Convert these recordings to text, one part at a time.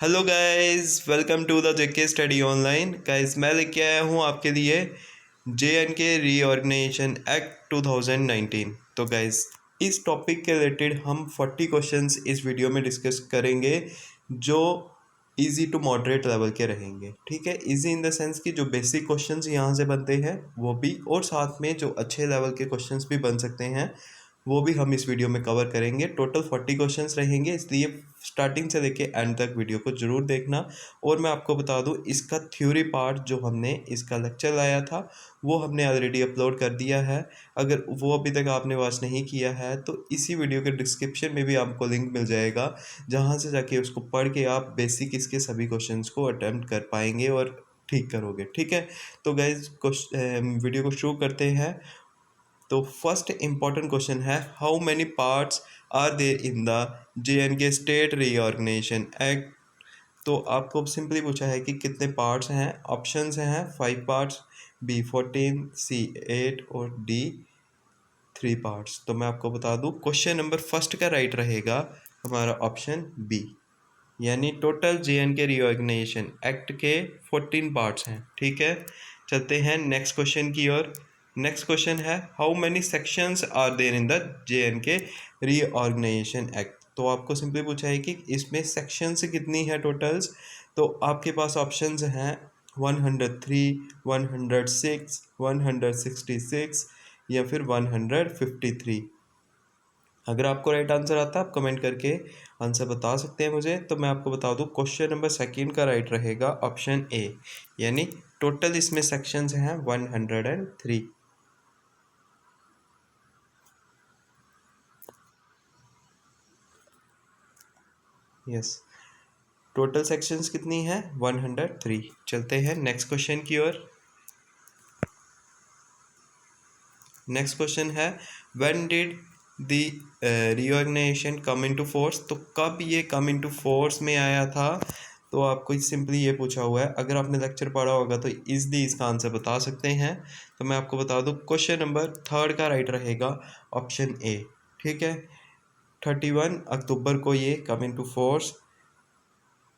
Hello guys, welcome to the JK study online. Guys, मैं लेके आया हूँ आपके लिए JNK रीऑर्गेनाइजेशन एक्ट 2019। तो गाइस, इस टॉपिक के रिलेटेड हम 40 क्वेश्चंस इस वीडियो में डिस्कस करेंगे जो इजी टू मॉडरेट लेवल के रहेंगे। ठीक है, इजी इन द सेंस कि जो बेसिक क्वेश्चंस यहाँ से बनते हैं वो भी, और साथ में जो अच्छे लेवल के क्वेश्चंस भी बन सकते हैं वो भी हम इस वीडियो में कवर करेंगे। टोटल 40 क्वेश्चंस रहेंगे, इसलिए स्टार्टिंग से लेके एंड तक वीडियो को ज़रूर देखना। और मैं आपको बता दूं, इसका थ्योरी पार्ट जो हमने इसका लेक्चर लाया था वो हमने ऑलरेडी अपलोड कर दिया है। अगर वो अभी तक आपने वॉच नहीं किया है तो इसी वीडियो के डिस्क्रिप्शन में भी आपको लिंक मिल जाएगा, जहां से जाके उसको पढ़ के आप बेसिक इसके सभी क्वेश्चंस को अटेम्प्ट कर पाएंगे और ठीक करोगे। ठीक है, तो गाइज वीडियो को शुरू करते हैं। तो फर्स्ट इंपॉर्टेंट क्वेश्चन है, how many parts are there in the JNK state reorganisation act. तो आपको सिंपली पूछा है कि कितने पार्ट्स हैं। ऑप्शंस हैं 5 पार्ट्स, B 14, C 8 और D 3 पार्ट्स। तो मैं आपको बता दूं, क्वेश्चन नंबर फर्स्ट का राइट रहेगा हमारा ऑप्शन B, यानी टोटल JNK रीऑर्गेनाइजेशन एक्ट के 14 पार्ट्स हैं। ठीक है, चलते हैं नेक्स्ट क्वेश्चन की ओर। नेक्स्ट क्वेश्चन है, how many sections are there in the JNK reorganisation act. तो आपको सिंपली पूछा है कि इसमें सेक्शंस कितनी है टोटल्स। तो आपके पास ऑप्शंस हैं 103, 106, 166 या फिर 153। अगर आपको राइट आंसर आता है आप कमेंट करके आंसर बता सकते हैं मुझे। तो मैं आपको बता दूं, क्वेश्चन नंबर सेकंड का राइट रहेगा ऑप्शन ए, यानी टोटल इसमें सेक्शंस हैं 103। यस, टोटल सेक्शंस कितनी है 103। चलते हैं नेक्स्ट क्वेश्चन की ओर। नेक्स्ट क्वेश्चन है, when did the reorganisation come into force. तो कब ये कम इनटू फोर्स में आया था। तो आपको सिंपली ये पूछा हुआ है, अगर आपने लेक्चर पढ़ा होगा तो इजली इसका आंसर बता सकते हैं। तो मैं आपको बता दूं, क्वेश्चन नंबर थर्ड का राइट रहेगा ऑप्शन ए। ठीक है, 31 अक्टूबर को ये कम इनटू फोर्स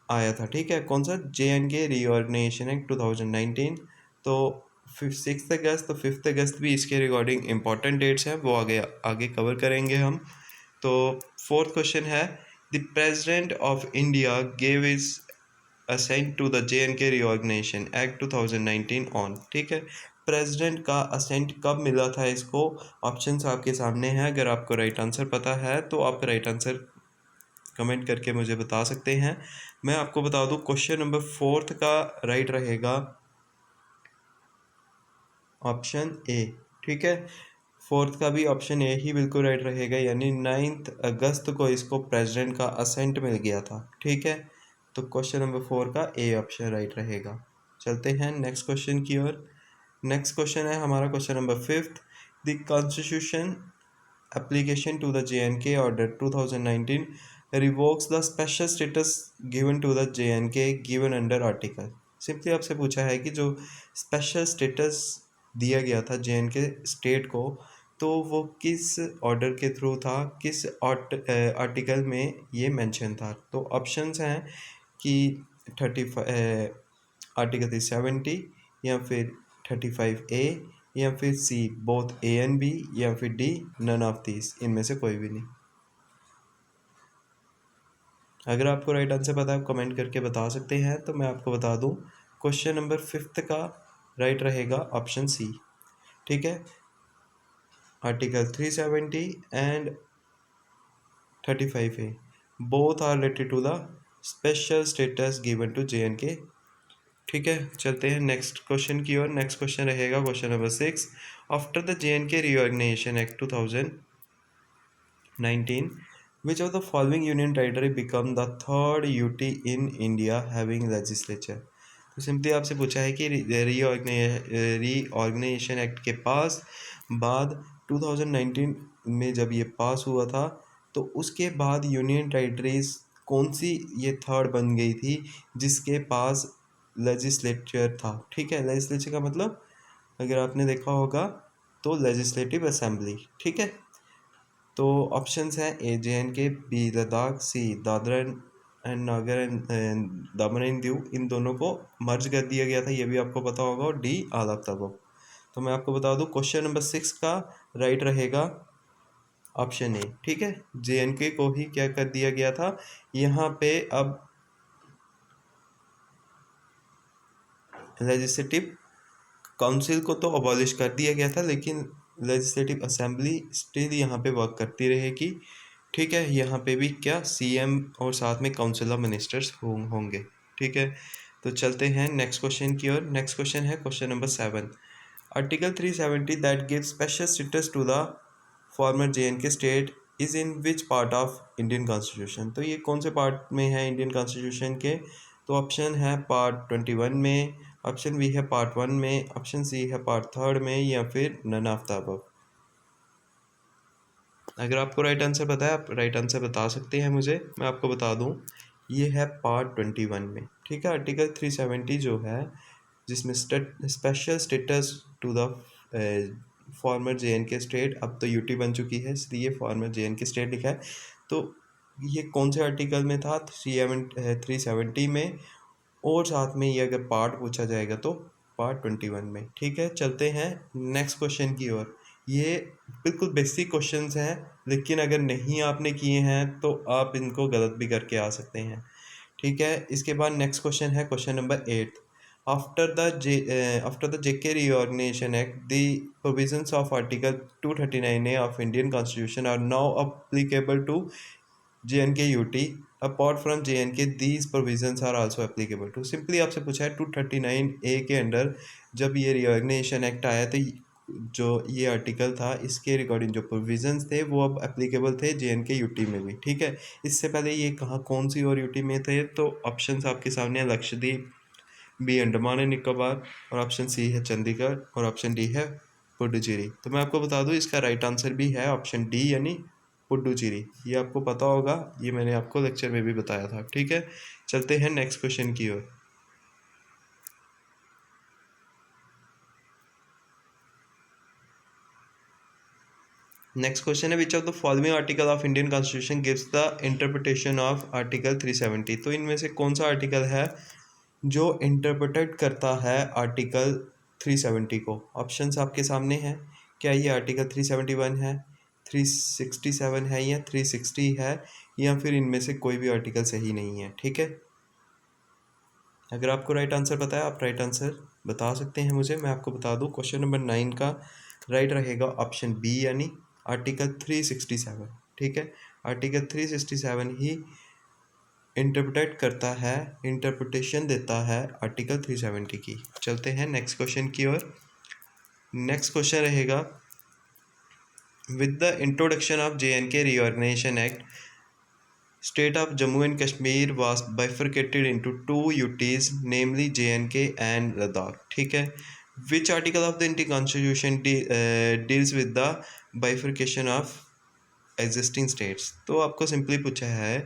आया था। ठीक है, कौन सा, JNK रीऑर्गेनाइजेशन एक्ट 2019। तो 6 अगस्त, तो 5 अगस्त भी इसके रिगार्डिंग इंपॉर्टेंट डेट्स हैं, वो आगे आगे कवर करेंगे हम। तो फोर्थ क्वेश्चन है, the president of India gave his assent to the JNK reorganisation act 2019 on. ठीक है, प्रेसिडेंट का असेंट कब मिला था इसको। ऑप्शंस आपके सामने हैं, अगर आपको राइट आंसर पता है तो आप राइट आंसर कमेंट करके मुझे बता सकते हैं। मैं आपको बता दूं, क्वेश्चन नंबर फोर्थ का राइट रहेगा ऑप्शन ए। ठीक है, फोर्थ का भी ऑप्शन ए ही बिल्कुल राइट रहेगा, यानी 9 अगस्त को इसको प्रेसिडेंट का असेंट मिल गया था। ठीक है, तो क्वेश्चन नंबर 4 का ए ऑप्शन राइट रहेगा। चलते हैं नेक्स्ट क्वेश्चन की ओर। नेक्स्ट क्वेश्चन है हमारा question number fifth, the constitution application to the JNK order 2019 revokes the special status given to the JNK given under article। Simply आपसे पूछा है कि जो स्पेशल स्टेटस दिया गया था JNK स्टेट को, तो वो किस ऑर्डर के थ्रू था, किस आर्टिकल में ये मेंशन था। तो ऑप्शंस हैं कि 70 या फिर 35A या फिर C both A and B या फिर डी नन ऑफ दिस, इनमें से कोई भी नहीं। अगर आपको राइट आंसर पता है आप कमेंट करके बता सकते हैं। तो मैं आपको बता दूं, क्वेश्चन नंबर फिफ्थ का राइट रहेगा ऑप्शन सी। ठीक है, article 370 and 35A both are related to the special status given to JNK। ठीक है, चलते हैं नेक्स्ट क्वेश्चन की ओर। नेक्स्ट क्वेश्चन रहेगा question number 6, after the JNK reorganisation act 2019 which of the following union territory become the third UT in India having legislature। तो simply आपसे पूछा है कि रीऑर्गेनाइजेशन एक्ट के पास बाद 2019 में जब ये पास हुआ था, तो उसके बाद यूनियन टेरिटरीज कौन सी ये थर्ड बन गई थी जिसके पास लेजिस्लेचर था। ठीक है, लेजिस्लेचर का मतलब अगर आपने देखा होगा तो लेजिस्लेटिव असेंबली। ठीक है, तो ऑप्शंस हैं A JNK, B Ladakh, C Dadra and Nagar and Daman and Diu, इन दोनों को मर्ज कर दिया गया था, ये भी आपको पता होगा। और D all of the above. तो मैं आपको बता दूं क्वेश्चन नंबर 6 का राइट रहेगा ऑप्शन ए। ठीक है, JNK को ही क्या कर दिया गया था यहाँ पे। अब लेजिस्लेटिव काउंसिल को तो अबॉलिश कर दिया गया था, लेकिन लेजिस्लेटिव असेंबली स्टिल यहाँ पे वर्क करती रहेगी। ठीक है, यहाँ पे भी क्या CM और साथ में काउंसिल ऑफ मिनिस्टर्स होंगे। ठीक है, तो चलते हैं नेक्स्ट क्वेश्चन की ओर। नेक्स्ट क्वेश्चन है question number 7। Article 370 that give special status to the former JNK state is in which part of Indian constitution. तो ये कौन से पार्ट में है इंडियन कॉन्स्टिट्यूशन के? तो ऑप्शन है पार्ट 21 में, ऑप्शन बी है पार्ट 1 में, ऑप्शन सी है पार्ट 3 में, या फिर नन ऑफ द अबव। अगर आपको राइट आंसर पता है आप राइट आंसर बता सकते हैं मुझे, मैं आपको बता दूं ये है पार्ट 21 में। ठीक है, आर्टिकल 370 जो है जिसमें special status to the former JNK state, अब तो UT बन चुकी है इसलिए फॉर्मर JNK स्टेट लिखा है। तो ये कौन से आर्टिकल में था? 370 में, और साथ में ये अगर पार्ट पूछा जाएगा तो पार्ट 21 में। ठीक है, चलते हैं नेक्स्ट क्वेश्चन की ओर। ये बिल्कुल बेसिक क्वेश्चंस हैं, लेकिन अगर नहीं आपने किए हैं तो आप इनको गलत भी करके आ सकते हैं। ठीक है, इसके बाद नेक्स्ट क्वेश्चन है question number 8। After the JK Reorganization Act, the provisions of Article 239A of Indian Constitution are now applicable to JNK UT. Apart from JNK, these provisions are also applicable to। Simply आपसे पूछा है 239A के under जब ये reorganisation act आया तो जो ये आर्टिकल था इसके रिगार्डिंग जो प्रोविजंस थे वो अब एप्लीकेबल थे JNK UT में भी। ठीक है, इससे पहले ये कहाँ कौन सी और UT में थे? तो ऑप्शंस आपके सामने है, लक्षद्वीप, बी अंडमान एंड निकोबार, और ऑप्शन सी है चंडीगढ़, और ऑप्शन डी है पुडुचेरी। तो मैं आपको बता दूं इसका राइट आंसर भी है ऑप्शन डी यानी पुडुचेरी। ये आपको पता होगा, ये मैंने आपको लेक्चर में भी बताया था। ठीक है, चलते हैं नेक्स्ट क्वेश्चन की ओर। नेक्स्ट क्वेश्चन है विच of the following article of Indian constitution gives the interpretation of article 370। तो इनमें से कौन सा आर्टिकल है जो इंटरप्रेटेड करता है आर्टिकल 370 को? ऑप्शंस आपके सामने हैं। क्या ये आर्टिकल 371 है, 367 है, या 360 है, या फिर इनमें से कोई भी आर्टिकल सही नहीं है? ठीक है, अगर आपको राइट आंसर पता है आप राइट आंसर बता सकते हैं मुझे। मैं आपको बता दूं क्वेश्चन नंबर 9 का राइट रहेगा ऑप्शन बी यानी आर्टिकल 367। ठीक है, आर्टिकल 367 ही इंटरप्रेट करता है, इंटरप्रिटेशन देता है आर्टिकल 370 की। चलते हैं नेक्स्ट क्वेश्चन की ओर। नेक्स्ट क्वेश्चन रहेगा with the introduction of JNK Reorganization Act, state of Jammu and Kashmir was bifurcated into two UTs, namely JNK and Ladakh। ठीक है, which article of the Indian Constitution deals with the bifurcation of existing states? तो आपको simply पूछा है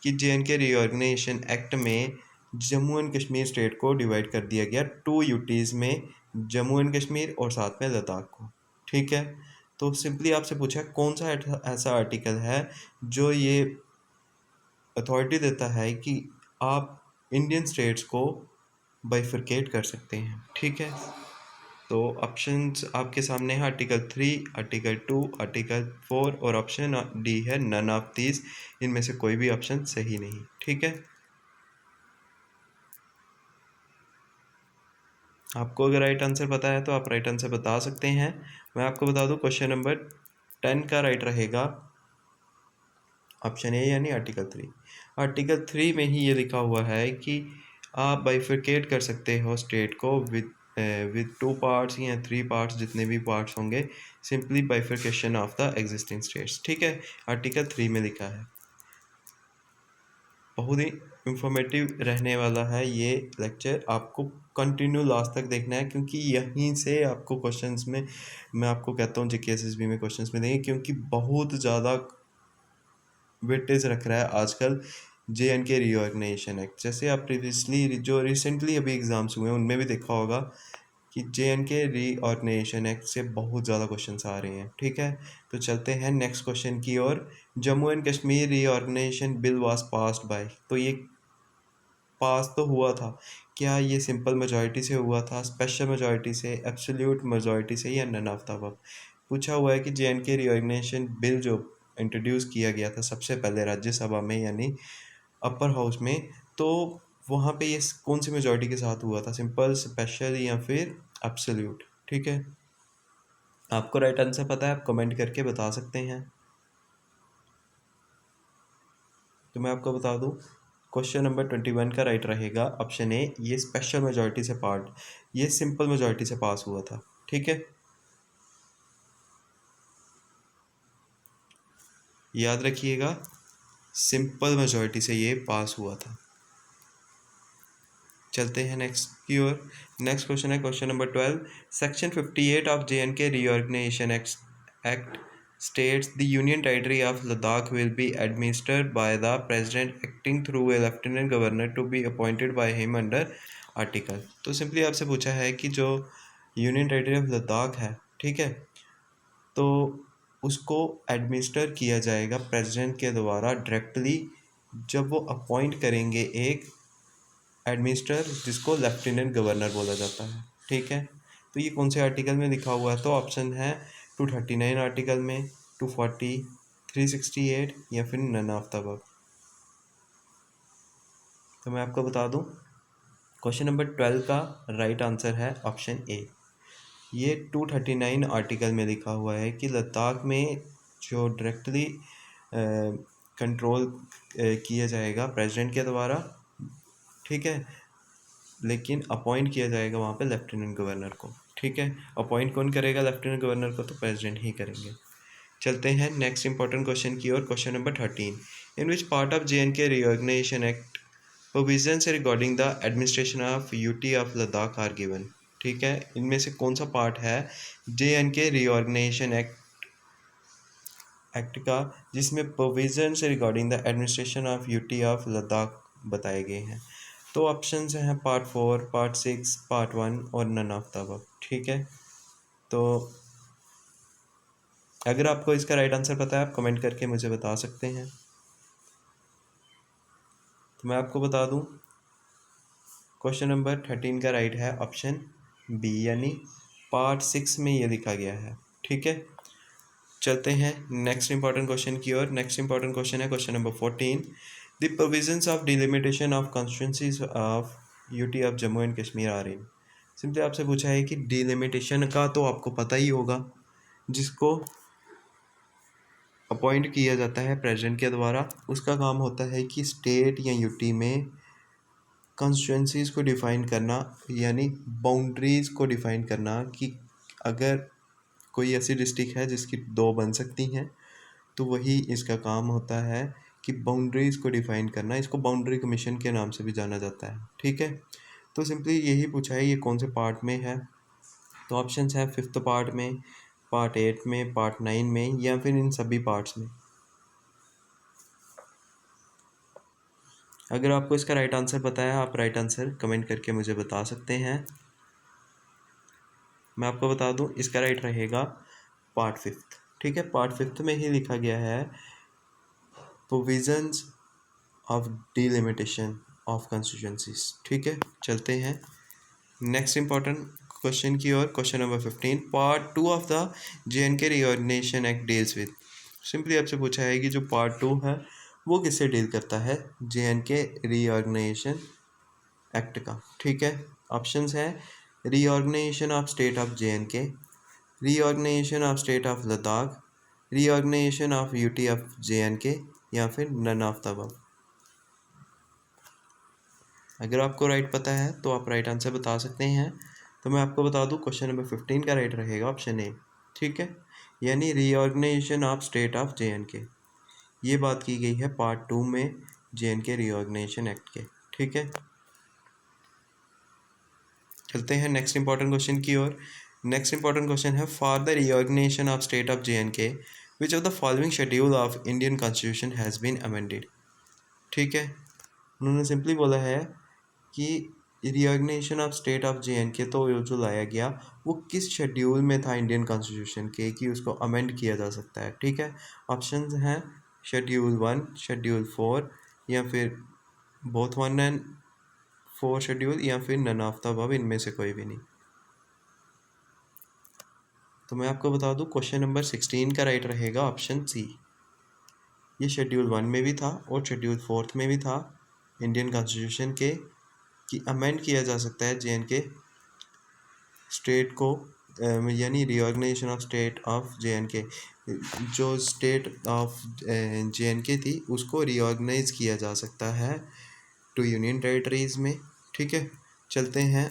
कि JNK reorganisation act में Jammu and Kashmir state को divide कर दिया गया 2 UTs में, जम्मू एंड कश्मीर और साथ में लद्दाख को। ठीक है, तो सिंपली आपसे पूछा कौन सा ऐसा आर्टिकल है जो ये अथॉरिटी देता है कि आप इंडियन स्टेट्स को बाइफरकेट कर सकते हैं। ठीक है, तो ऑप्शंस आपके सामने है आर्टिकल 3, आर्टिकल 2, आर्टिकल 4, और ऑप्शन डी है नन ऑफ दीज। इनमें से कोई भी ऑप्शन सही नहीं। ठीक है, आपको अगर राइट आंसर पता है तो आप राइट आंसर बता सकते हैं। मैं आपको बता दूं क्वेश्चन नंबर 10 का राइट रहेगा ऑप्शन ए यानी आर्टिकल 3। आर्टिकल 3 में ही ये लिखा हुआ है कि आप बाइफरकेट कर सकते हो स्टेट को विद 2 पार्ट्स या 3 पार्ट्स, जितने भी पार्ट्स होंगे, simply bifurcation of the existing states. ठीक है, आर्टिकल 3 में लिखा है। बहुत ही इंफॉर्मेटिव रहने वाला है ये लेक्चर, आपको कंटिन्यू लास्ट तक देखना है, क्योंकि यहीं से आपको क्वेश्चंस में, मैं आपको कहता हूँ JK SSB में क्वेश्चंस में देंगे, क्योंकि बहुत ज़्यादा वेटेज रख रहा है आजकल JNK रीऑर्गेनाइजेशन एक्ट। जैसे आप प्रीवियसली जो रिसेंटली अभी एग्ज़ाम्स हुए हैं उनमें भी देखा होगा कि JNK रीऑर्गेनाइजेशन एक्ट से बहुत ज़्यादा क्वेश्चंस आ रहे हैं, ठीक है। तो चलते हैं नेक्स्ट क्वेश्चन की ओर। Jammu and Kashmir reorganisation bill was passed by, तो ये पास तो हुआ था, क्या ये सिंपल मेजॉरिटी से हुआ था, स्पेशल मेजॉरिटी से, एब्सोल्यूट मेजॉरिटी से, या नन ऑफ द अबव। पूछा हुआ है कि JNK रीऑर्गेनाइजेशन बिल जो इंट्रोड्यूस किया गया था सबसे पहले राज्यसभा में यानी अपर हाउस में, तो वहाँ पे ये कौन सी मेजॉरिटी के साथ हुआ था, सिंपल, स्पेशल, या फिर एब्सोल्यूट, ठीक है। आपको राइट आंसर पता है, आप कमेंट करके बता सकते हैं। तो मैं आपको बता दूं, क्वेश्चन नंबर 21 का राइट रहेगा ऑप्शन ए, ये स्पेशल मेजॉरिटी से पार्ट, ये सिंपल मेजॉरिटी से पास हुआ था, ठीक है। याद रखिएगा, सिंपल मेजॉरिटी से ये पास हुआ था। चलते हैं नेक्स्ट की ओर। नेक्स्ट क्वेश्चन है question number 12। Section 58 of JNK reorganisation act states the union territory of Ladakh will be administered by the president acting through a lieutenant governor to be appointed by him under article। तो simply आपसे पूछा है कि जो union territory of Ladakh है, ठीक है, तो उसको एडमिनिस्टर किया जाएगा प्रेसिडेंट के द्वारा डायरेक्टली, जब वो अपॉइंट करेंगे एक एडमिनिस्टर जिसको लेफ्टिनेंट गवर्नर बोला जाता है, ठीक है। तो ये कौन से आर्टिकल में लिखा हुआ है, तो ऑप्शन है 239 आर्टिकल में, 240, 368, या फिर नन ऑफ द अबव। तो मैं आपको बता दूं, क्वेश्चन नंबर 12 का राइट आंसर है ऑप्शन ए। ये 239 आर्टिकल में लिखा हुआ है कि लद्दाख में जो डायरेक्टली कंट्रोल किया जाएगा प्रेसिडेंट के द्वारा, ठीक है, लेकिन अपॉइंट किया जाएगा वहाँ पे लेफ्टिनेंट गवर्नर को, ठीक है। अपॉइंट कौन करेगा लेफ्टिनेंट गवर्नर को, तो प्रेसिडेंट ही करेंगे। चलते हैं नेक्स्ट इंपॉर्टेंट क्वेश्चन की ओर। Question number 13। In which part of JNK reorganisation act provisions regarding the administration of UT of Ladakh are given, ठीक है। इनमें से कौन सा पार्ट है JNK रीऑर्गेनाइजेशन एक्ट का जिसमें provisions regarding the administration of UT of Ladakh बताए गए हैं। तो ऑप्शंस हैं पार्ट 4, पार्ट 6, पार्ट 1 और नन ऑफ द अबव, ठीक है। तो अगर आपको इसका राइट आंसर पता है, आप कमेंट करके मुझे बता सकते हैं। तो मैं आपको बता दूं, क्वेश्चन नंबर 13 का राइट है ऑप्शन बी, यानी पार्ट 6 में ये लिखा गया है, ठीक है। चलते हैं नेक्स्ट इंपॉर्टेंट क्वेश्चन की ओर। नेक्स्ट इंपॉर्टेंट क्वेश्चन है question number 14। The provisions of delimitation of constituencies of UT of Jammu and Kashmir are in. Simply आपसे पूछा है कि डिलिमिटेशन का तो आपको पता ही होगा, जिसको अपॉइंट किया जाता है प्रेसिडेंट के द्वारा। उसका काम होता है कि स्टेट या यूटी में कॉन्स्टिट्यूंसीज को डिफ़ाइन करना, यानी बाउंड्रीज़ को डिफ़ाइन करना, कि अगर कोई ऐसी डिस्ट्रिक्ट है जिसकी 2 बन सकती हैं, तो वही इसका काम होता है कि बाउंड्रीज़ को डिफ़ाइन करना। इसको बाउंड्री कमीशन के नाम से भी जाना जाता है, ठीक है। तो सिंपली यही पूछा है, ये कौन से पार्ट में है। तो ऑप्शंस है 5th पार्ट में, पार्ट 8 में, पार्ट 9 में, या फिर इन सभी पार्ट्स में। अगर आपको इसका राइट आंसर पता है, आप राइट आंसर कमेंट करके मुझे बता सकते हैं। मैं आपको बता दूं, इसका राइट रहेगा पार्ट 5th, ठीक है। पार्ट 5th में ही लिखा गया है provisions of delimitation of constituencies, ठीक है। चलते हैं नेक्स्ट इंपॉर्टेंट क्वेश्चन की ओर। Question number 15। Part 2 of the JNK reorganisation act deals with. Simply आपसे पूछा है कि जो पार्ट 2 है वो किससे डील करता है, JNK रीऑर्गेनाइजेशन एक्ट का, ठीक है। ऑप्शंस है reorganisation of state of JNK, reorganisation of state of Ladakh, reorganisation of UT of JNK, या फिर नन ऑफ द अबव। अगर आपको राइट पता है तो आप राइट आंसर बता सकते हैं। तो मैं आपको बता दूं, क्वेश्चन नंबर 15 का राइट रहेगा ऑप्शन ए, ठीक है, यानी reorganisation of state of JNK। ये बात की गई है पार्ट 2 में JNK रीऑर्गेनाइजेशन एक्ट के, ठीक है। चलते हैं नेक्स्ट इंपॉर्टेंट क्वेश्चन की ओर। नेक्स्ट इंपॉर्टेंट क्वेश्चन है for the reorganisation of state of JNK which of the following schedule of Indian constitution has been amended, ठीक है। उन्होंने सिंपली बोला है कि reorganisation of state of JNK तो ये जो लाया गया वो किस शेड्यूल में था इंडियन कॉन्स्टिट्यूशन के कि उसको अमेंड किया जा सकता है, ठीक है। ऑप्शंस हैं शेड्यूल 1, शेड्यूल 4, या फिर बोथ 1 एंड 4 शेड्यूल, या फिर नन ऑफ द अबव, इनमें से कोई भी नहीं। तो मैं आपको बता दूं क्वेश्चन नंबर 16 का राइट रहेगा ऑप्शन सी। ये शेड्यूल 1 में भी था और शेड्यूल 4 में भी था इंडियन कॉन्स्टिट्यूशन के कि अमेंड किया जा सकता है JNK स्टेट को, यानी reorganisation of state of JNK, जो स्टेट ऑफ JNK थी उसको रिऑर्गेनाइज किया जा सकता है टू यूनियन टेरिटरीज में, ठीक है। चलते हैं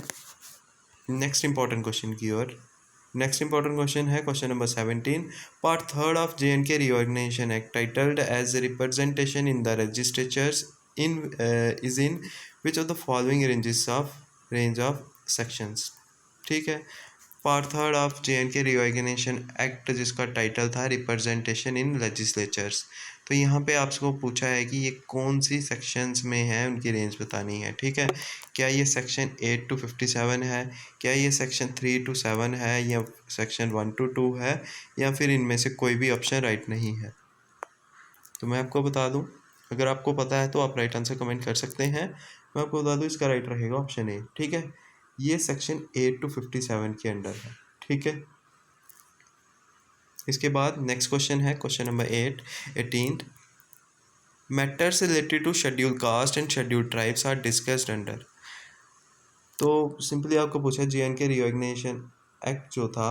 नेक्स्ट इंपॉर्टेंट क्वेश्चन की ओर। नेक्स्ट इंपॉर्टेंट क्वेश्चन है question number 17। Part 3 of JNK reorganisation act titled as representation in the legislatures in is in which of the following range of sections, ठीक है। Part 3 of JNK reorganisation act जिसका title था representation in legislatures, तो यहाँ पे आपको पूछा है कि ये कौन सी सेक्शंस में है, उनकी रेंज बतानी है, ठीक है। क्या ये सेक्शन 8 to 57 है, क्या ये सेक्शन 3 to 7 है, या सेक्शन 1 to 2 है, या फिर इनमें से कोई भी ऑप्शन राइट नहीं है। तो मैं आपको बता दूं, अगर आपको पता है तो आप राइट आंसर कमेंट कर सकते हैं। मैं आपको बता दूं इसका राइट रहेगा ऑप्शन ए, ठीक है। ये सेक्शन 8 to 57 के अंडर है, ठीक है। इसके बाद नेक्स्ट क्वेश्चन है question number 18। Matters related to schedule caste and schedule tribes are discussed under. तो सिंपली आपको पूछा JNK रिऑर्गेनाइजेशन एक्ट जो था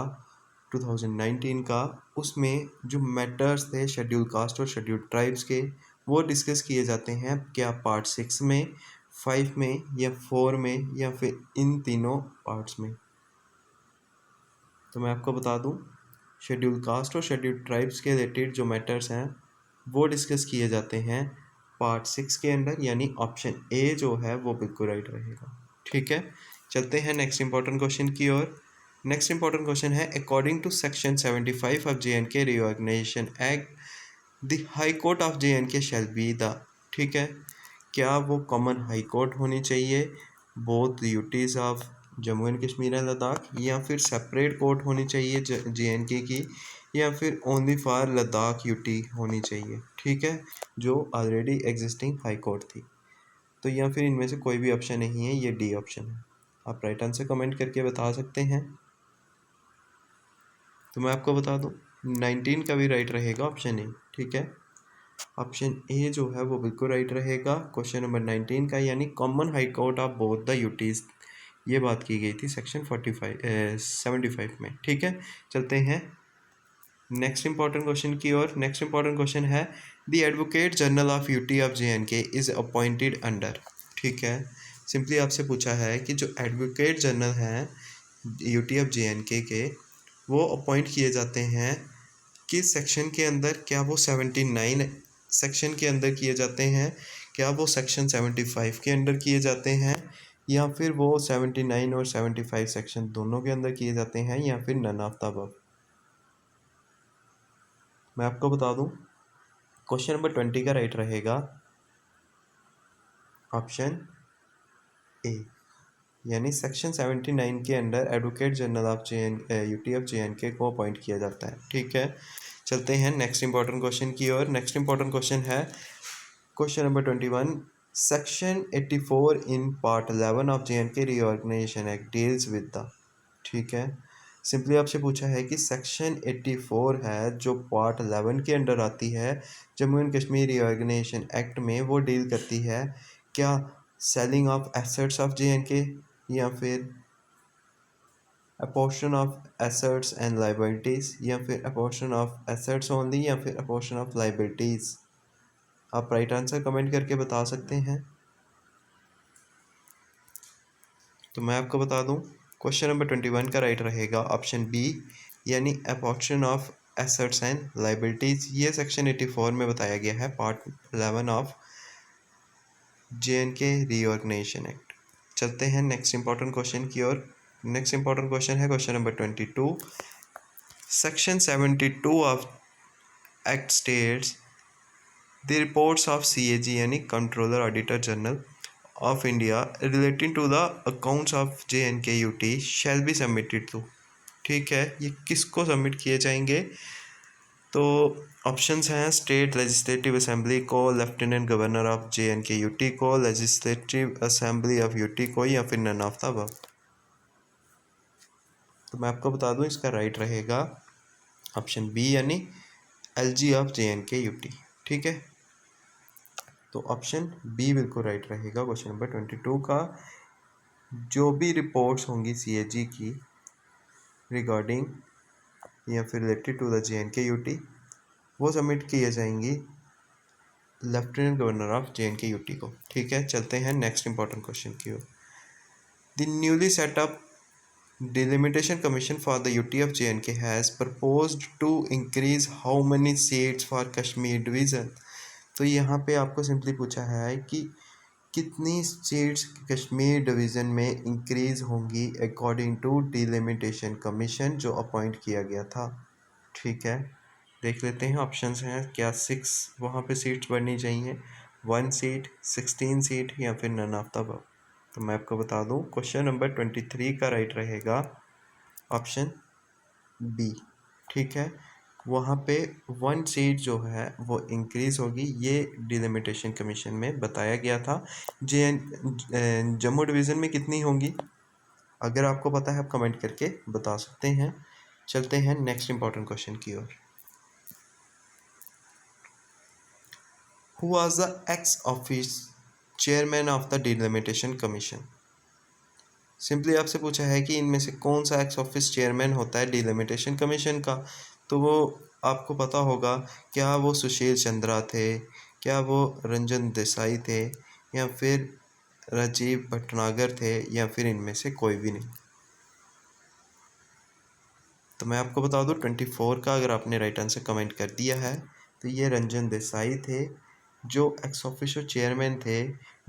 2019 का, उसमें जो मैटर्स थे शेड्यूल कास्ट और शेड्यूल ट्राइब्स के वो डिस्कस किए जाते हैं क्या पार्ट 6 में, 5 में, या 4 में, या फिर इन तीनों पार्ट्स में। तो मैं आपको बता दूं शेड्यूल कास्ट और शेड्यूल ट्राइब्स के रिलेटेड जो मैटर्स हैं वो डिस्कस किए जाते हैं पार्ट 6 के अंदर, यानी ऑप्शन ए जो है वो बिल्कुल राइट रहेगा, ठीक है। चलते हैं नेक्स्ट इंपॉर्टेंट क्वेश्चन की ओर। नेक्स्ट इंपॉर्टेंट क्वेश्चन है according to section 75 of JNK reorganisation act the high court of JNK shall be the, ठीक है। क्या वो कॉमन हाई कोर्ट होनी चाहिए both UTs of Jammu and Kashmir and Ladakh, या फिर सेपरेट कोर्ट होनी चाहिए JNK की, या फिर ओनली फॉर लद्दाख यूटी होनी चाहिए, ठीक है, जो ऑलरेडी एग्जिस्टिंग हाई कोर्ट थी। तो या फिर इनमें से कोई भी ऑप्शन नहीं है, ये डी ऑप्शन है। आप राइट आंसर कमेंट करके बता सकते हैं। तो मैं आपको बता दूं 19 का भी राइट रहेगा ऑप्शन ए, ठीक है। ऑप्शन ए जो है वो बिल्कुल राइट रहेगा क्वेश्चन नंबर 19 का, यानी common high court of both the UTs, ये बात की गई थी सेक्शन 75 में, ठीक है। चलते हैं नेक्स्ट इंपॉर्टेंट क्वेश्चन की ओर। नेक्स्ट इंपॉर्टेंट क्वेश्चन है the advocate general of UT of JNK is appointed under, ठीक है। सिंपली आपसे पूछा है कि जो एडवोकेट जनरल हैं यूटी ऑफ JNK के वो अपॉइंट किए जाते हैं किस सेक्शन के अंदर, क्या वो 79 सेक्शन के अंदर किए जाते हैं, क्या वो सेक्शन 75 के अंदर किए जाते हैं, या फिर वो 79 और 75 सेक्शन दोनों के अंदर किए जाते हैं, या फिर नन ऑफ द अबव। मैं आपको बता दूं क्वेश्चन नंबर 20 का राइट रहेगा ऑप्शन ए, यानी सेक्शन 79 के under advocate general of UT of JNK को अपॉइंट किया जाता है, ठीक है। चलते हैं नेक्स्ट इंपॉर्टेंट क्वेश्चन की ओर। नेक्स्ट इंपॉर्टेंट क्वेश्चन है question number 21। Section 84 in part 11 of JNK reorganisation act deals with the, ठीक है। सिंपली आपसे पूछा है कि सेक्शन 84 है जो पार्ट 11 के अंडर आती है Jammu and Kashmir reorganisation act में, वो डील करती है क्या selling of assets of JNK, या फिर apportion of assets and liabilities, या फिर अपोर्शन ऑफ एसेट्स ओनली, या फिर अपोर्शन ऑफ लाइबिलिटीज़। आप राइट आंसर कमेंट करके बता सकते हैं। तो मैं आपको बता दूं क्वेश्चन नंबर 21 का राइट रहेगा ऑप्शन बी, यानी apportion of assets and liabilities. ये सेक्शन 84 में बताया गया है part 11 of JNK reorganisation act. चलते हैं नेक्स्ट इंपॉर्टेंट क्वेश्चन की ओर। नेक्स्ट इंपॉर्टेंट क्वेश्चन है question number 22। Section 72 of act states the reports of CAG यानी controller auditor general of India relating to the accounts of JNK-UT shall be submitted to. ठीक है, ये किसको submit किए जाएंगे? तो ऑप्शंस हैं स्टेट लेजिस्लेटिव असेंबली को, लेफ्टिनेंट गवर्नर ऑफ JNK-UT को, लेजिस्लेटिव असेंबली ऑफ यूटी को, या फिर नन ऑफ द अबव। तो मैं आपको बता दूं इसका राइट रहेगा ऑप्शन बी यानी LG ऑफ JNK-UT। ठीक है, तो ऑप्शन बी बिल्कुल राइट रहेगा क्वेश्चन नंबर 22 का। जो भी रिपोर्ट्स होंगी CAG की रिगार्डिंग या फिर रिलेटेड टू द JNK-UT वो सबमिट किए जाएंगी लेफ्टिनेंट गवर्नर ऑफ JNK-UT को। ठीक है, चलते हैं नेक्स्ट इंपॉर्टेंट क्वेश्चन की ओर। The newly set up delimitation commission for the UT of JNK has proposed to increase how many seats for Kashmir division. तो यहाँ पे आपको सिंपली पूछा है कि कितनी सीट्स कश्मीर डिवीज़न में इंक्रीज होंगी अकॉर्डिंग टू डिलिमिटेशन कमीशन जो अपॉइंट किया गया था। ठीक है, देख लेते हैं ऑप्शंस हैं क्या। 6 वहाँ पे सीट्स बढ़नी चाहिए, 1 सीट, 16 सीट, या फिर नन ऑफ द अबव। तो मैं आपको बता दूं क्वेश्चन नंबर 23 का राइट रहेगा ऑप्शन बी। ठीक है, वहाँ पे 1 सीट जो है वो इंक्रीज़ होगी, ये डिलिमिटेशन कमीशन में बताया गया था। जम्मू डिवीज़न में कितनी होंगी? अगर आपको पता है आप कमेंट करके बता सकते हैं। चलते हैं नेक्स्ट इंपॉर्टेंट क्वेश्चन की ओर। Who was the ex-office chairman of the delimitation commission? Simply आपसे पूछा है कि इनमें से कौन सा एक्स ऑफिस चेयरमैन होता है डिलिमिटेशन कमीशन का। तो वो आपको पता होगा, क्या वो सुशील चंद्रा थे, क्या वो रंजन देसाई थे, या फिर राजीव भटनागर थे, या फिर इनमें से कोई भी नहीं। तो मैं आपको बता दूं 24 का अगर आपने राइट आंसर कमेंट कर दिया है तो ये रंजन देसाई थे जो एक्स ऑफिशियो चेयरमैन थे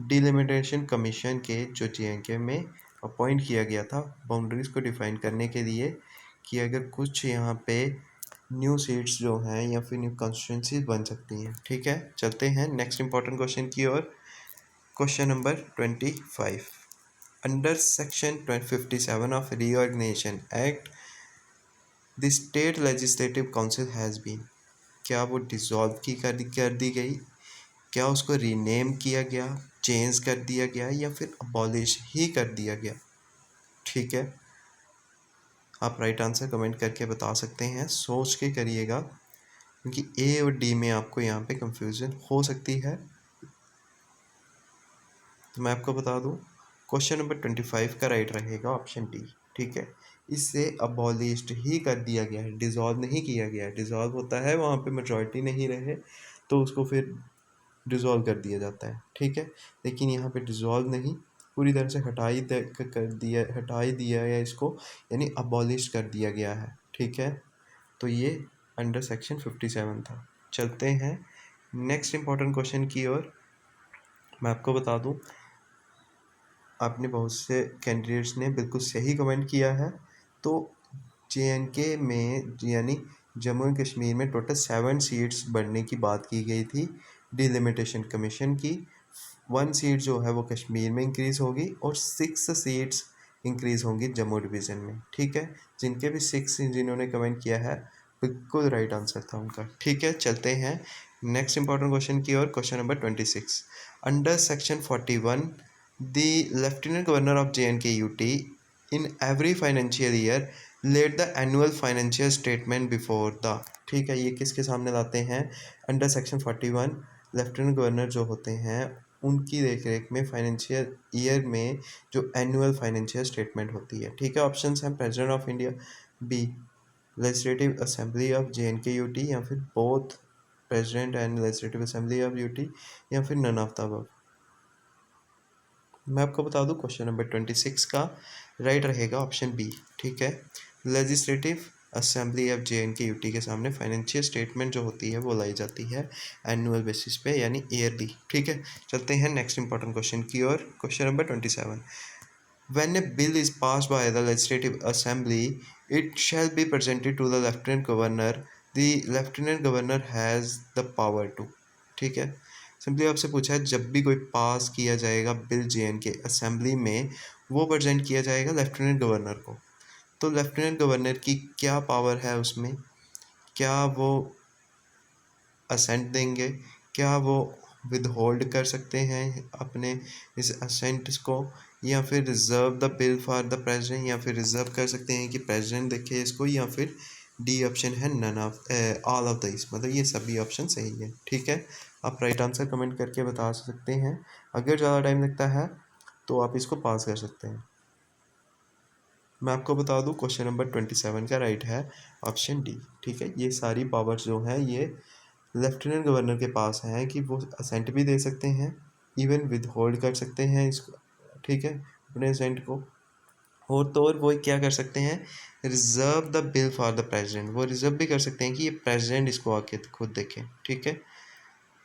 डिलिमिटेशन कमीशन के, जो JNK में अपॉइंट किया गया था बाउंड्रीज़ को डिफाइन करने के लिए कि अगर कुछ यहाँ पे न्यू सीट्स जो हैं या फिर न्यू कॉन्स्टिट्यूंसीज बन सकती हैं। ठीक है, चलते हैं नेक्स्ट इंपॉर्टेंट क्वेश्चन की ओर। Question number 25। Under section 57 of reorganisation act the state legislative council has been. क्या वो डिज़ोल्व कर दी गई, क्या उसको रीनेम किया गया, चेंज कर दिया गया, या फिर अबॉलिश ही कर दिया गया? ठीक है, आप राइट आंसर कमेंट करके बता सकते हैं, सोच के करिएगा क्योंकि A और D में आपको यहाँ पे कंफ्यूजन हो सकती है। तो मैं आपको बता दूँ क्वेश्चन नंबर 25 का राइट रहेगा ऑप्शन डी। ठीक है, इससे अबॉलिश्ड ही कर दिया गया है, डिज़ोल्व नहीं किया गया है। डिज़ोल्व होता है वहाँ पे मेजॉरिटी नहीं रहे तो उसको फिर डिज़ोल्व कर दिया जाता है। ठीक है, लेकिन यहाँ पे डिज़ोल्व नहीं, पूरी तरह से हटा ही दिया है इसको, यानी अबॉलिश कर दिया गया है। ठीक है, तो ये अंडर सेक्शन 57 था। चलते हैं नेक्स्ट इंपॉर्टेंट क्वेश्चन की ओर। मैं आपको बता दूं आपने बहुत से कैंडिडेट्स ने बिल्कुल सही कमेंट किया है। तो JNK में यानी जम्मू एंड कश्मीर में टोटल 7 सीट्स बढ़ने की बात की गई थी डिलिमिटेशन कमीशन की। 1 सीट जो है वो कश्मीर में इंक्रीज़ होगी और 6 सीट्स इंक्रीज़ होंगी जम्मू डिवीज़न में। ठीक है, जिनके भी 6 जिन्होंने कमेंट किया है बिल्कुल राइट आंसर था उनका। ठीक है, चलते हैं नेक्स्ट इंपॉर्टेंट क्वेश्चन की ओर। Question number 26। Under section 41 the lieutenant governor of JNK-UT in every financial year let the annual financial statement before the. ठीक है, ये किसके सामने लाते हैं? अंडर सेक्शन 41 लेफ्टिनेंट गवर्नर जो होते हैं उनकी देख रेख में फाइनेंशियल ईयर में जो एनुअल फाइनेंशियल स्टेटमेंट होती है। ठीक है, ऑप्शंस हैं president of India, B legislative assembly of JNK-UT, या फिर both president and legislative assembly of UT, या फिर नन ऑफ द अबव। मैं आपको बता दूं क्वेश्चन नंबर 26 का राइट रहेगा ऑप्शन बी। ठीक है, लेजिस्लेटिव असेंबली ऑफ JNK-UT के सामने फाइनेंशियल स्टेटमेंट जो होती है वो लाई जाती है एनुअल बेसिस पे यानी ईयरली। ठीक है, चलते हैं नेक्स्ट इंपॉर्टेंट क्वेश्चन की ओर। Question number 27। When a bill is passed by the Legislative Assembly, it shall be presented to the Lieutenant Governor. The Lieutenant Governor has the power to। ठीक है, सिंपली आपसे पूछा है जब भी कोई पास किया जाएगा बिल JNK असेंबली में, वो प्रेजेंट किया जाएगा लेफ्टिनेंट गवर्नर को। तो लेफ्टिनेंट गवर्नर की क्या पावर है उसमें, क्या वो असेंट देंगे, क्या वो विद होल्ड कर सकते हैं अपने इस असेंट को, या फिर reserve the bill for the president, या फिर रिजर्व कर सकते हैं कि प्रेसिडेंट देखे इसको, या फिर डी ऑप्शन है none of all of this, मतलब ये सभी ऑप्शन सही है। ठीक है, आप राइट आंसर कमेंट करके बता सकते हैं। अगर ज़्यादा टाइम लगता है तो आप इसको पास कर सकते हैं। मैं आपको बता दूं क्वेश्चन नंबर 27 का राइट है ऑप्शन डी। ठीक है, ये सारी पावर्स जो हैं ये लेफ्टिनेंट गवर्नर के पास हैं कि वो असेंट भी दे सकते हैं, इवन विद होल्ड कर सकते हैं इसको, ठीक है, अपने असेंट को। और तो और वो क्या कर सकते हैं, reserve the bill for the president, वो रिजर्व भी कर सकते हैं कि ये प्रेसिडेंट इसको आके खुद देखें। ठीक है,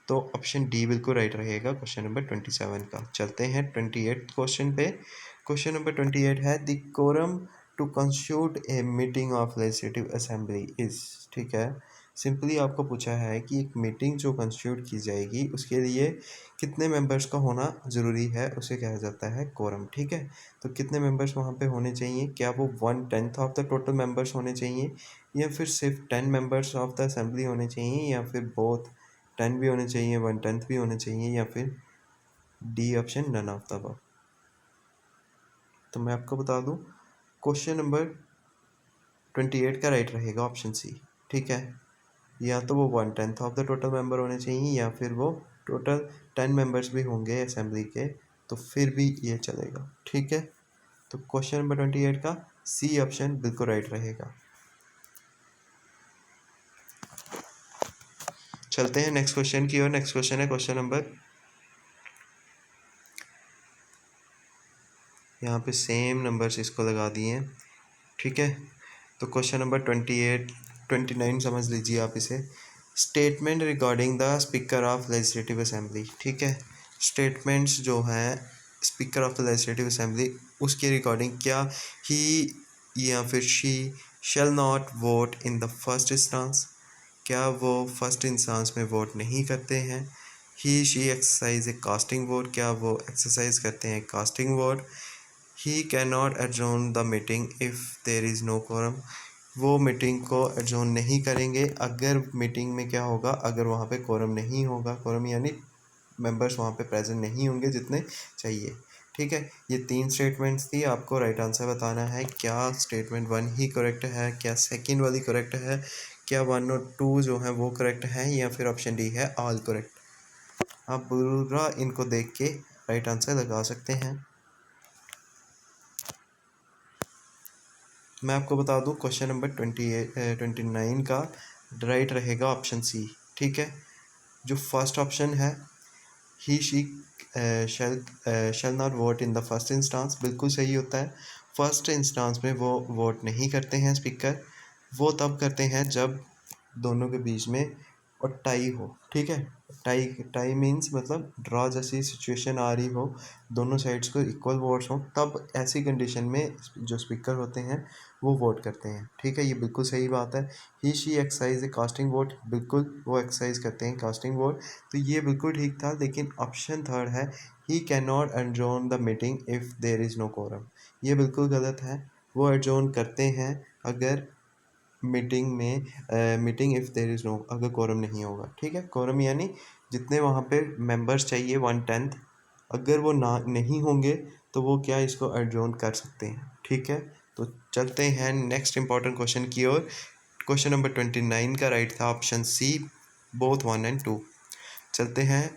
तो ऑप्शन डी बिल्कुल राइट रहेगा क्वेश्चन नंबर 27 का। चलते हैं 28 क्वेश्चन पे। क्वेश्चन नंबर 28 है the quorum to constitute a meeting of legislative assembly is. ठीक है, सिंपली आपको पूछा है कि एक मीटिंग जो कंस्टिट्यूट की जाएगी उसके लिए कितने मेंबर्स का होना ज़रूरी है, उसे कहा जाता है कोरम। ठीक है, तो कितने मेंबर्स वहाँ पे होने चाहिए, क्या वो 1/10 ऑफ द टोटल मेंबर्स होने चाहिए, या फिर सिर्फ 10 मेंबर्स ऑफ द असेंबली होने चाहिए, या फिर बोथ 10 भी होने चाहिए, 1/10 भी होने चाहिए, या फिर D option none of the above. तो मैं आपको बता दूं क्वेश्चन नंबर 28 का राइट रहेगा ऑप्शन सी। ठीक है, या तो वो 1/10 ऑफ द टोटल मेंबर होने चाहिए, या फिर वो टोटल 10 मेंबर्स भी होंगे असेंबली के, तो फिर भी ये चलेगा। ठीक है, तो क्वेश्चन नंबर 28 का सी ऑप्शन बिल्कुल राइट रहेगा। चलते हैं नेक्स्ट क्वेश्चन की ओर। नेक्स्ट क्वेश्चन है क्वेश्चन नंबर, यहाँ पे सेम नंबर्स इसको लगा दिए हैं। ठीक है, तो क्वेश्चन नंबर 29 समझ लीजिए आप इसे। Statement regarding the speaker of legislative assembly. ठीक है, स्टेटमेंट्स जो हैं speaker of the legislative assembly उसके रिगार्डिंग, क्या ही या फिर she shall not vote in the first instance, क्या वो फर्स्ट इंस्टांस में वोट नहीं करते हैं। He she exercise a casting vote, क्या वो एक्सरसाइज करते हैं casting vote. He can not adjourn the meeting if there is no quorum, वो मीटिंग को एडजॉर्न नहीं करेंगे अगर मीटिंग में क्या होगा, अगर वहाँ पे कोरम नहीं होगा। कोरम यानी मेंबर्स वहाँ पे प्रेजेंट नहीं होंगे जितने चाहिए। ठीक है, ये 3 स्टेटमेंट्स थी, आपको राइट आंसर बताना है क्या स्टेटमेंट 1 ही करेक्ट है, क्या सेकंड वाली करेक्ट है, क्या 1 और 2 जो हैं वो करेक्ट हैं, या फिर ऑप्शन डी है ऑल करेक्ट। आप पूरा इनको देख के राइट आंसर लगा सकते हैं। मैं आपको बता दूं क्वेश्चन नंबर 29 का राइट रहेगा ऑप्शन सी। ठीक है, जो फर्स्ट ऑप्शन है he she shall not vote in the first instance, बिल्कुल सही होता है। फर्स्ट इंस्टांस में वो वोट नहीं करते हैं स्पीकर, वो तब करते हैं जब दोनों के बीच में और टाई हो। ठीक है, टाई टाई मीन्स मतलब ड्रॉ जैसी सिचुएशन आ रही हो, दोनों साइड्स को इक्वल वोट्स हो, तब ऐसी कंडीशन में जो स्पीकर होते हैं वो वोट करते हैं। ठीक है, ये बिल्कुल सही बात है। He she exercise a casting vote, बिल्कुल वो एक्सरसाइज करते हैं कास्टिंग वोट, तो ये बिल्कुल ठीक था। लेकिन ऑप्शन थर्ड है he can not adjourn the meeting if there is no quorum, ये बिल्कुल गलत है। वो एडजॉर्न करते हैं अगर meeting if there is no, अगर कोरम नहीं होगा। ठीक है, कोरम यानी जितने वहाँ पे मेंबर्स चाहिए 1/10, अगर वो ना नहीं होंगे तो वो क्या इसको एडजॉर्न कर सकते हैं। ठीक है, तो चलते हैं नेक्स्ट इंपॉर्टेंट क्वेश्चन की ओर। क्वेश्चन नंबर 29 का राइट था ऑप्शन सी, बोथ 1 और 2। चलते हैं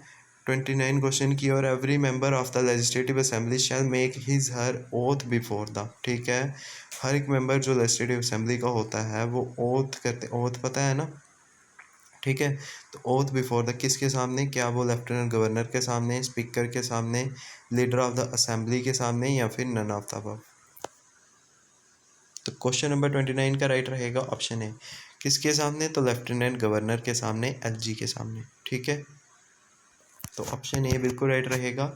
29 क्वेश्चन की और every member of the legislative assembly shell make his her oath before the. ठीक है, हर एक मेंबर जो लेजिस्लेटिव असेंबली का होता है वो ओथ करते, ओथ पता है ना। ठीक है, तो ओथ बिफोर द किसके सामने, क्या वो लेफ्टिनेंट गवर्नर के सामने, स्पीकर के सामने, लीडर ऑफ द असेंबली के सामने, या फिर नन ऑफ द अबव। तो क्वेश्चन नंबर 29 का राइट रहेगा ऑप्शन ए, किसके सामने, तो लेफ्टिनेंट गवर्नर के सामने, एलजी के सामने। ठीक है, तो ऑप्शन ए बिल्कुल राइट रहेगा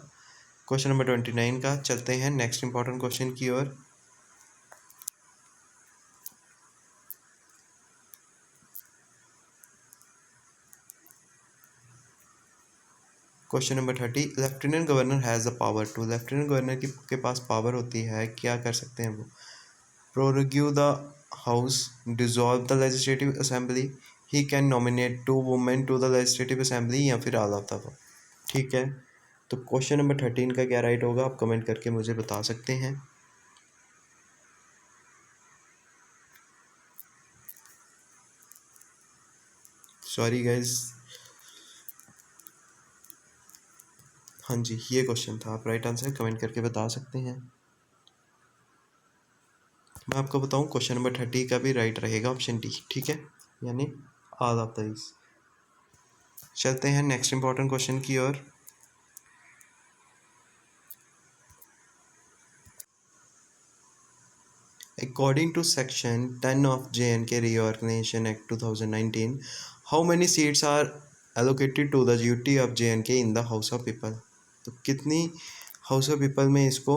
क्वेश्चन नंबर 29 का। चलते हैं नेक्स्ट इंपॉर्टेंट क्वेश्चन की ओर। Question number 30, lieutenant governor has the power to, lieutenant governor के पास पावर होती है, क्या कर सकते हैं वो? Prorogue the house, dissolve the legislative assembly, he can nominate 2 women to the legislative assembly, या फिर ऑल ऑफ द अबव। ठीक है, तो क्वेश्चन नंबर 13 का क्या राइट होगा, आप कमेंट करके मुझे बता सकते हैं। सॉरी गाइज, हाँ जी ये क्वेश्चन था, आप राइट आंसर कमेंट करके बता सकते हैं। मैं आपको बताऊं क्वेश्चन नंबर 30 का भी राइट रहेगा ऑप्शन डी। ठीक है, यानी ऑल ऑफ दीज। चलते हैं नेक्स्ट इंपॉर्टेंट क्वेश्चन की ओर। According to Section 10 of J&K Reorganization Act 2019, how many seats are allocated to the duty of J&K in the House of People? तो कितनी house of people में इसको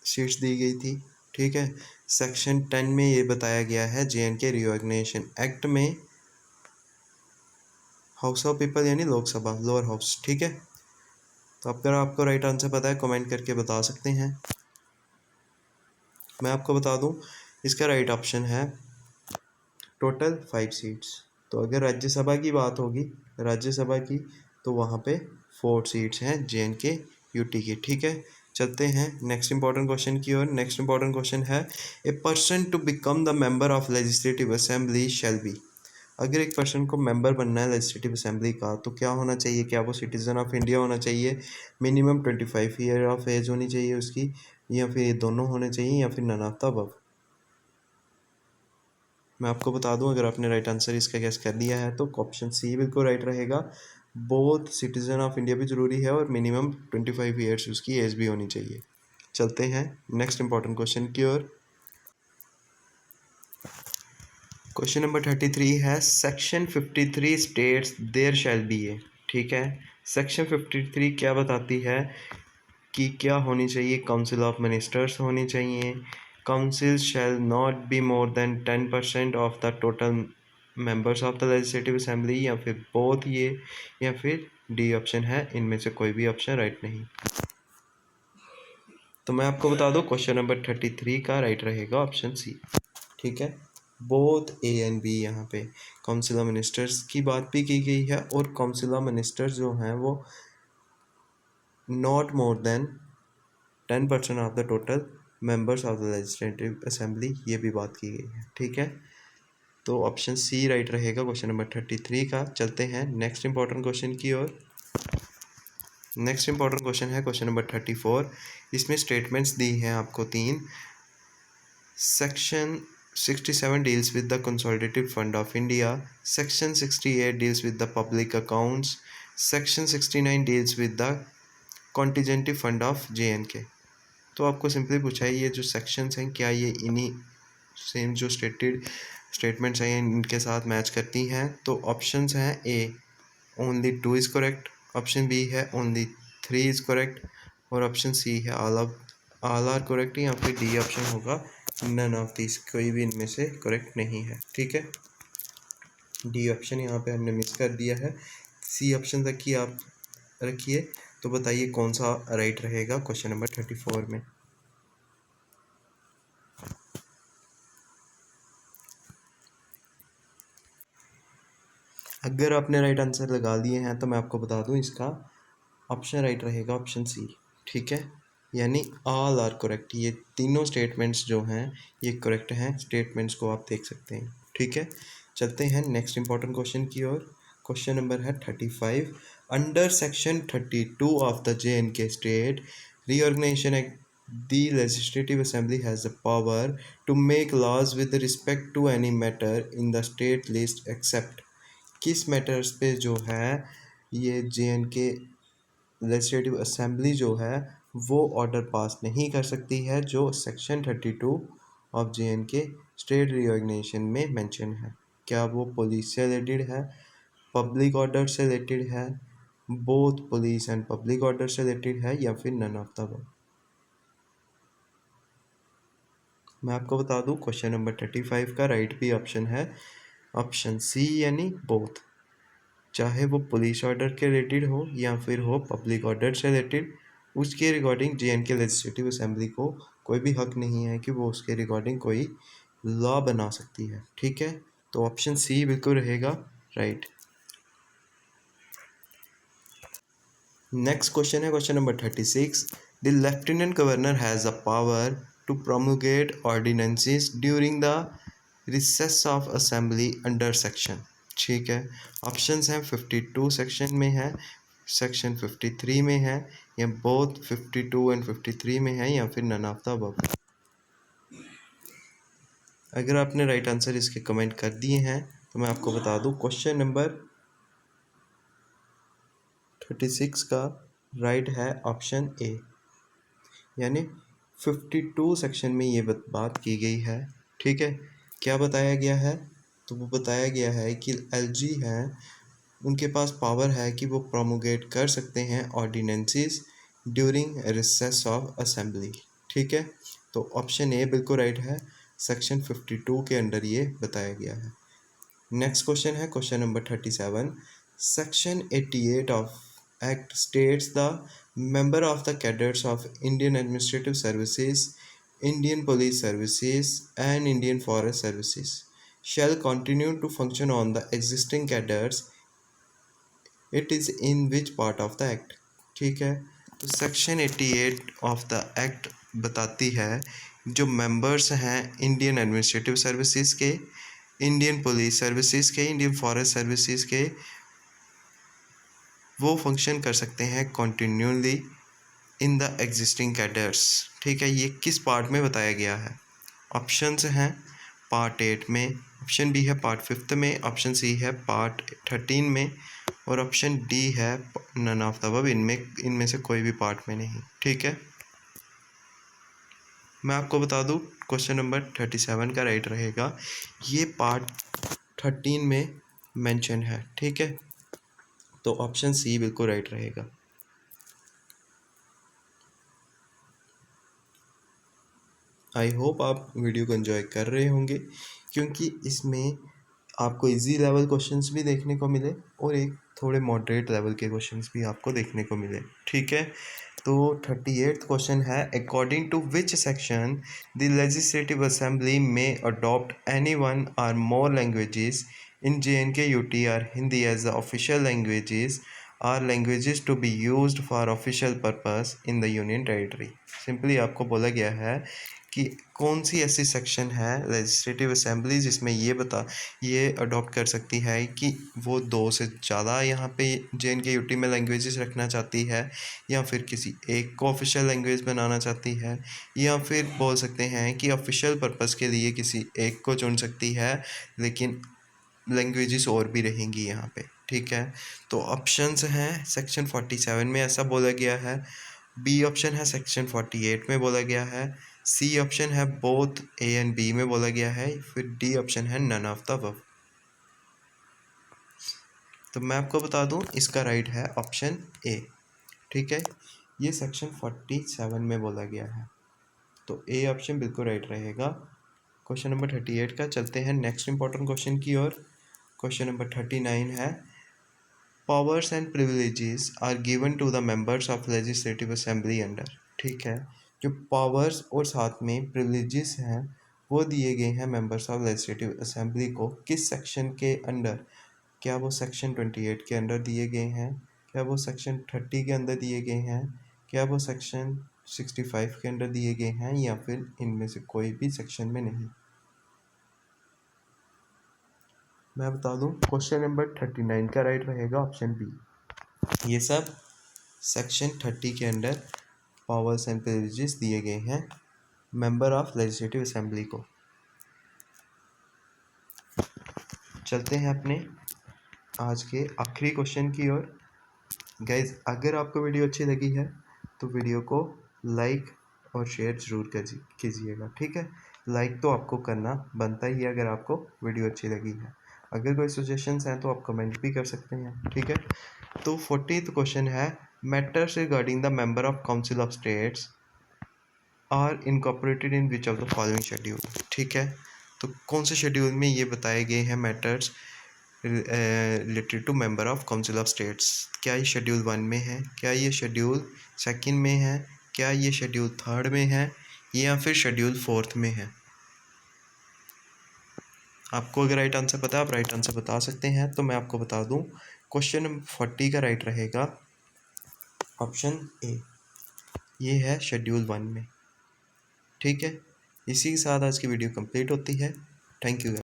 seats दी गई थी? ठीक है, सेक्शन 10 में ये बताया गया है J&K रीऑर्गेनाइजेशन एक्ट में हाउस ऑफ पीपल यानी लोकसभा, लोअर हाउस। ठीक है, तो अगर आपको राइट आंसर पता है कमेंट करके बता सकते हैं। मैं आपको बता दूं, इसका राइट ऑप्शन है टोटल 5 सीट्स। तो अगर राज्यसभा की बात होगी, राज्यसभा की, तो वहाँ पे 4 सीट्स हैं J&K यूटी की। ठीक है, चलते हैं नेक्स्ट इंपॉर्टेंट क्वेश्चन की ओर। नेक्स्ट इंपॉर्टेंट क्वेश्चन है, a person to become the member of legislative assembly shall be. अगर एक पर्सन को मेंबर बनना है लेजिस्लेटिव असेंबली का, तो क्या होना चाहिए? क्या वो सिटीज़न ऑफ इंडिया होना चाहिए, मिनिमम 25 ईयर ऑफ एज होनी चाहिए उसकी, या फिर ये दोनों होने चाहिए, या फिर नन ऑफ द अबव? मैं आपको बता दूं, अगर आपने राइट आंसर इसका गैस कर दिया है तो ऑप्शन सी बिल्कुल राइट रहेगा। बोथ सिटीजन ऑफ इंडिया भी ज़रूरी है और मिनिमम 25 ईयर्स उसकी एज भी होनी चाहिए। चलते हैं नेक्स्ट इंपॉर्टेंट क्वेश्चन की ओर। क्वेश्चन नंबर 33 है, section 53 states there shall be a. ठीक है, सेक्शन 53 क्या बताती है कि क्या होनी चाहिए? काउंसिल ऑफ मिनिस्टर्स होनी चाहिए, council shall not be more than 10% of the total members of the legislative assembly, या फिर बोथ ये, या फिर डी ऑप्शन है, इनमें से कोई भी ऑप्शन राइट नहीं। तो मैं आपको बता दूं, क्वेश्चन नंबर 33 का राइट रहेगा ऑप्शन सी। ठीक है, बोथ ए एंड बी, यहाँ पे काउंसिल ऑफ मिनिस्टर्स की बात भी की गई है, और काउंसिल ऑफ मिनिस्टर्स जो हैं वो not more than 10% of the total members of the legislative assembly, ये भी बात की गई है। ठीक है, तो ऑप्शन सी राइट रहेगा क्वेश्चन नंबर 33 का। चलते हैं नेक्स्ट इंपॉर्टेंट क्वेश्चन की ओर। नेक्स्ट इंपॉर्टेंट क्वेश्चन है क्वेश्चन नंबर 34। इसमें स्टेटमेंट्स दी हैं आपको 3। Section 67 deals with the consolidated fund of India, section 68 deals with the public accounts, section 69 deals with the contingency fund of J&K। तो आपको simply पूछा है, ये जो सेक्शंस हैं क्या ये इन्हीं सेम जो स्टेटमेंट्स हैं इनके साथ मैच करती हैं? तो ऑप्शंस हैं, A only 2 is correct, option B है ओनली 3 इज़ करेक्ट, और ऑप्शन सी है ऑल आर करेक्ट, या फिर डी ऑप्शन होगा नन ऑफ दिस, कोई भी इनमें से करेक्ट नहीं है। ठीक है, डी ऑप्शन यहाँ पे हमने मिस कर दिया है। सी ऑप्शन तक की आप रखिए। तो बताइए कौन सा राइट रहेगा क्वेश्चन नंबर 34 में? अगर आपने राइट आंसर लगा लिए हैं तो मैं आपको बता दूं, इसका ऑप्शन राइट रहेगा ऑप्शन सी। ठीक है, यानी ऑल आर करेक्ट, ये तीनों स्टेटमेंट्स जो हैं ये करेक्ट हैं। स्टेटमेंट्स को आप देख सकते हैं। ठीक है, चलते हैं नेक्स्ट इंपॉर्टेंट क्वेश्चन की ओर। क्वेश्चन नंबर है 35। Under section 32 of the J&K state reorganisation act, the legislative assembly has the power to make laws with respect to any matter in the state list except, किस matters पे जो है ये J&K legislative assembly जो है वो order pass नहीं कर सकती है जो section 32 of J&K state reorganisation में मेंशन है? क्या वो पुलिस से रिलेटेड है, पब्लिक ऑर्डर से रिलेटेड है, both police and public order से रिलेटेड है, या फिर नन ऑफ द अबव? मैं आपको बता दूं, क्वेश्चन नंबर 35 का राइट भी ऑप्शन है ऑप्शन सी, यानी बोथ। चाहे वो पुलिस ऑर्डर के रिलेटेड हो या फिर हो पब्लिक ऑर्डर से रिलेटेड, उसके रिगार्डिंग JNK लेजिस्लेटिव असेंबली को कोई भी हक नहीं है कि वो उसके रिगार्डिंग कोई लॉ बना सकती है। ठीक है, तो ऑप्शन सी बिल्कुल रहेगा राइट। नेक्स्ट क्वेश्चन है question number 36। The lieutenant governor has a power to promulgate ordinances during the recess of assembly under section. ठीक है, ऑप्शंस हैं 52 सेक्शन में है, सेक्शन 53 में है, या बोथ 52 एंड 53 में है, या फिर नन ऑफ द अबव। अगर आपने राइट आंसर इसके कमेंट कर दिए हैं तो मैं आपको बता दूं क्वेश्चन नंबर 36 का राइट है ऑप्शन ए, यानी 52 सेक्शन में ये बात की गई है। ठीक है, क्या बताया गया है? तो वो बताया गया है कि LG हैं, उनके पास पावर है कि वो प्रोमulgate कर सकते हैं ordinances during recess of assembly. ठीक है, तो ऑप्शन ए बिल्कुल राइट है, सेक्शन 52 के अंडर ये बताया गया है। नेक्स्ट क्वेश्चन है question number 37। Section 88 of act states the member of the cadres of Indian administrative services, Indian police services and Indian forest services shall continue to function on the existing cadres. It is in which part of the act? ठीक है, तो section 88 of the act बताती है जो members हैं Indian administrative services के, Indian police services के, Indian forest services के, वो फंक्शन कर सकते हैं continually in the existing cadres. ठीक है, ये किस पार्ट में बताया गया है? ऑप्शंस हैं पार्ट 8 में, ऑप्शन बी है पार्ट 5 में, ऑप्शन सी है पार्ट 13 में, और ऑप्शन डी है नन ऑफ द अबव। इनमें से कोई भी पार्ट में नहीं। ठीक है, मैं आपको बता दूं क्वेश्चन नंबर 37 का राइट रहेगा, ये पार्ट 13 में मेंशन है। ठीक है, तो ऑप्शन सी बिल्कुल राइट रहेगा। आई होप आप वीडियो को एंजॉय कर रहे होंगे, क्योंकि इसमें आपको इजी लेवल क्वेश्चंस भी देखने को मिले और एक थोड़े मॉडरेट लेवल के क्वेश्चंस भी आपको देखने को मिले। ठीक है, तो 38th क्वेश्चन है, according to which section the legislative assembly में adopt any one or more languages in JNK UT or Hindi as the official languages or languages to be used for official purpose in the union territory. Simply आपको बोला गया है कि कौन सी ऐसी section है legislative assembly जिसमें ये अडॉप्ट कर सकती है कि वो 2 से ज़्यादा यहाँ पे JNK UT में लैंग्वेजेस रखना चाहती है, या फिर किसी एक को ऑफिशियल लैंग्वेज बनाना चाहती है, या फिर बोल सकते हैं कि ऑफिशियल पर्पस के लिए किसी एक को चुन सकती है, लेकिन लैंग्वेजेस और भी रहेंगी यहाँ पे। ठीक है, तो ऑप्शंस हैं सेक्शन 47 में ऐसा बोला गया है, बी ऑप्शन है सेक्शन 48 में बोला गया है, सी ऑप्शन है बोथ ए एंड बी में बोला गया है, फिर डी ऑप्शन है नन ऑफ द अबव। तो मैं आपको बता दूं इसका राइट है ऑप्शन ए। ठीक है, ये सेक्शन 47 में बोला गया है, तो ए ऑप्शन बिल्कुल राइट रहेगा क्वेश्चन नंबर 38 का। चलते हैं नेक्स्ट इंपॉर्टेंट क्वेश्चन की ओर। क्वेश्चन नंबर 39 है, powers and privileges are given to the members of legislative assembly under. ठीक है, जो पावर्स और साथ में प्रिविलेजेस हैं वो दिए गए हैं मेंबर्स ऑफ लेजिस्लेटिव असेंबली को किस सेक्शन के अंडर? क्या वो सेक्शन 28 के अंडर दिए गए हैं, क्या वो सेक्शन 30 के अंदर दिए गए हैं, क्या वो सेक्शन 65 के अंडर दिए गए हैं, या फिर इनमें से कोई भी सेक्शन में नहीं? मैं बता दूं क्वेश्चन नंबर 39 का राइट रहेगा ऑप्शन बी। ये सब सेक्शन 30 के अंडर पावर्स एंड प्रिविलेजेस दिए गए हैं मेंबर ऑफ लेजिस्लेटिव असेंबली को। चलते हैं अपने आज के आखिरी क्वेश्चन की ओर। गाइज, अगर आपको वीडियो अच्छी लगी है तो वीडियो को लाइक और शेयर ज़रूर कीजिएगा। ठीक है, लाइक तो आपको करना बनता ही है अगर आपको वीडियो अच्छी लगी है। अगर कोई सजेशंस हैं तो आप कमेंट भी कर सकते हैं। ठीक है, तो 40th क्वेश्चन है, matters regarding the member of council of states are incorporated in which of the following schedule. ठीक है, तो कौन से शेड्यूल में ये बताए गए हैं matters related to member of council of states. क्या ये शेड्यूल 1 में है, क्या ये शेड्यूल 2 में है, क्या ये शेड्यूल 3 में है, या फिर शेड्यूल 4 में है। आपको अगर राइट आंसर पता है आप राइट आंसर बता सकते हैं। तो मैं आपको बता दूं, क्वेश्चन नंबर 40 का राइट रहेगा ऑप्शन ए, ये है शेड्यूल 1 में। ठीक है, इसी के साथ आज की वीडियो कंप्लीट होती है। Thank you.